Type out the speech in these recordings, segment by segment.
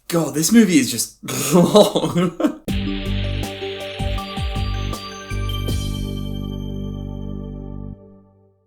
God, this movie is just long.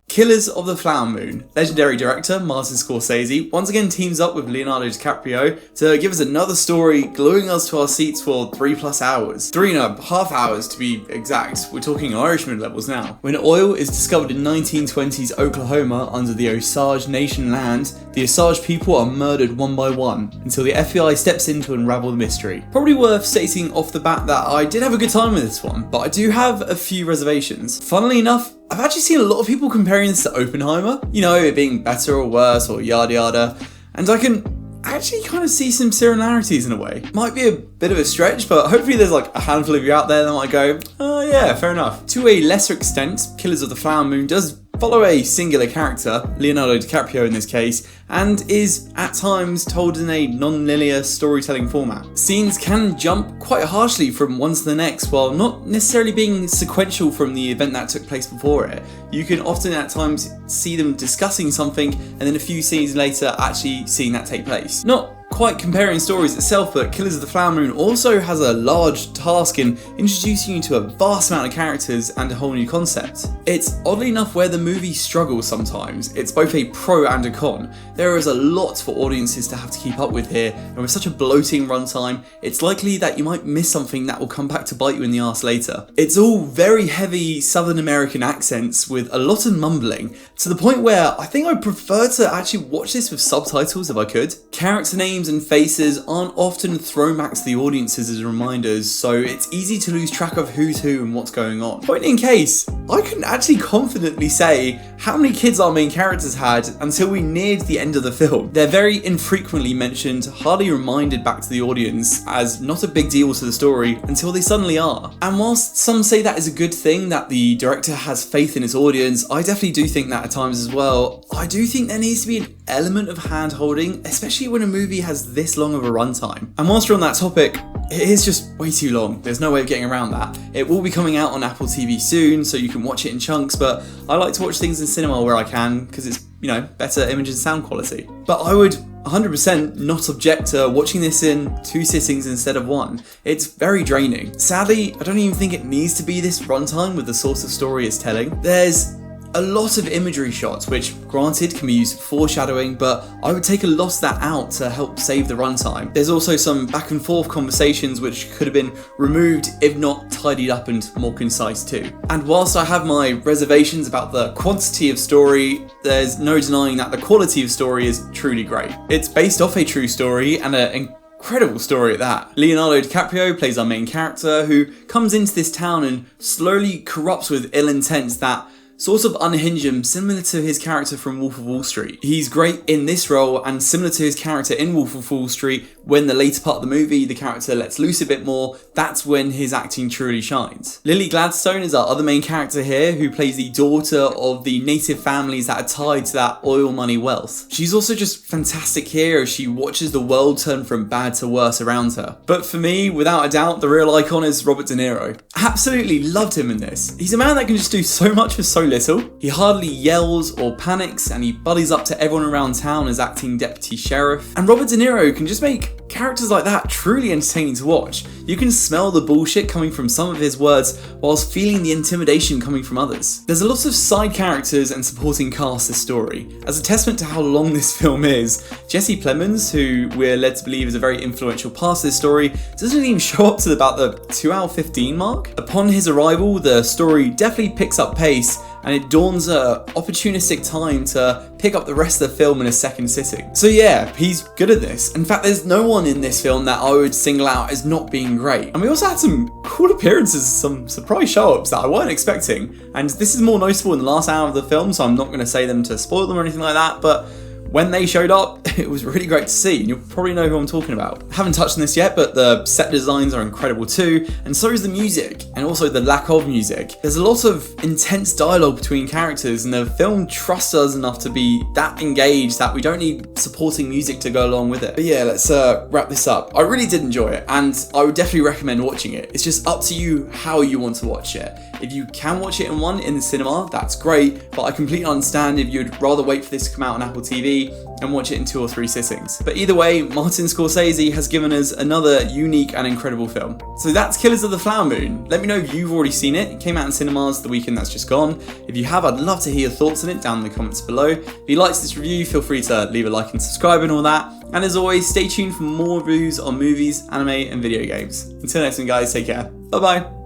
Killers of the Flower Moon. Legendary director Martin Scorsese once again teams up with Leonardo DiCaprio to give us another story, gluing us to our seats for 3+ hours. 3.5 hours to be exact. We're talking Irishman levels now. When oil is discovered in 1920s Oklahoma under the Osage Nation land, the Osage people are murdered one by one until the FBI steps in to unravel the mystery. Probably worth stating off the bat that I did have a good time with this one, but I do have a few reservations. Funnily enough, I've actually seen a lot of people comparing this to Oppenheimer, you know, it being better or worse or yada yada, and I can actually kind of see some similarities in a way. Might be a bit of a stretch, but hopefully there's like a handful of you out there that might go, oh yeah, fair enough. To a lesser extent, Killers of the Flower Moon does follow a singular character, Leonardo DiCaprio in this case, and is at times told in a non-linear storytelling format. Scenes can jump quite harshly from one to the next while not necessarily being sequential from the event that took place before it. You can often at times see them discussing something and then a few scenes later actually seeing that take place. Not quite comparing stories itself, but Killers of the Flower Moon also has a large task in introducing you to a vast amount of characters and a whole new concept. It's oddly enough where the movie struggles sometimes. It's both a pro and a con. There is a lot for audiences to have to keep up with here, and with such a bloating runtime, it's likely that you might miss something that will come back to bite you in the arse later. It's all very heavy Southern American accents with a lot of mumbling, to the point where I think I'd prefer to actually watch this with subtitles if I could. Character names and faces aren't often thrown back to the audiences as reminders, so it's easy to lose track of who's who and what's going on. Point in case, I couldn't actually confidently say how many kids our main characters had until we neared the end of the film. They're very infrequently mentioned, hardly reminded back to the audience as not a big deal to the story until they suddenly are. And whilst some say that is a good thing, that the director has faith in his audience, I definitely do think that at times as well. I do think there needs to be an element of hand-holding, especially when a movie has this long of a runtime. And whilst we're on that topic, it is just way too long. There's no way of getting around that. It will be coming out on Apple TV soon, so you can watch it in chunks, but I like to watch things in cinema where I can, because it's, you know, better image and sound quality. But I would 100% not object to watching this in 2 sittings instead of 1. It's very draining. Sadly, I don't even think it needs to be this runtime with the sort of story it's telling. There's a lot of imagery shots, which granted can be used for foreshadowing, but I would take a lot of that out to help save the runtime. There's also some back and forth conversations which could have been removed if not tidied up and more concise too. And whilst I have my reservations about the quantity of story, there's no denying that the quality of story is truly great. It's based off a true story and an incredible story at that. Leonardo DiCaprio plays our main character who comes into this town and slowly corrupts with ill intent that sort of unhinge him, similar to his character from Wolf of Wall Street. He's great in this role, and similar to his character in Wolf of Wall Street, when the later part of the movie the character lets loose a bit more, that's when his acting truly shines. Lily Gladstone is our other main character here, who plays the daughter of the native families that are tied to that oil money wealth. She's also just fantastic here as she watches the world turn from bad to worse around her. But for me, without a doubt, the real icon is Robert De Niro. Absolutely loved him in this. He's a man that can just do so much with so little. He hardly yells or panics, and he buddies up to everyone around town as acting deputy sheriff. And Robert De Niro can just make characters like that truly entertaining to watch. You can smell the bullshit coming from some of his words whilst feeling the intimidation coming from others. There's a lot of side characters and supporting cast this story. As a testament to how long this film is, Jesse Plemons, who we're led to believe is a very influential part of this story, doesn't even show up to about the 2-hour 15 mark. Upon his arrival, the story definitely picks up pace, and it dawns a opportunistic time to pick up the rest of the film in a second sitting. So yeah, he's good at this. In fact, there's no one in this film that I would single out as not being great. And we also had some cool appearances, some surprise show-ups that I weren't expecting. And this is more noticeable in the last hour of the film, so I'm not going to say them to spoil them or anything like that, but when they showed up, it was really great to see, and you'll probably know who I'm talking about. I haven't touched on this yet, but the set designs are incredible too, and so is the music, and also the lack of music. There's a lot of intense dialogue between characters, and the film trusts us enough to be that engaged that we don't need supporting music to go along with it. But yeah, let's wrap this up. I really did enjoy it, and I would definitely recommend watching it. It's just up to you how you want to watch it. If you can watch it in the cinema, that's great, but I completely understand if you'd rather wait for this to come out on Apple TV. and watch it in 2 or 3 sittings. But either way, Martin Scorsese has given us another unique and incredible film. So that's Killers of the Flower Moon. Let me know if you've already seen it. It came out in cinemas the weekend that's just gone. If you have, I'd love to hear your thoughts on it down in the comments below. If you liked this review, feel free to leave a like and subscribe and all that. And as always, stay tuned for more reviews on movies, anime, and video games. Until next time, guys, take care. Bye bye.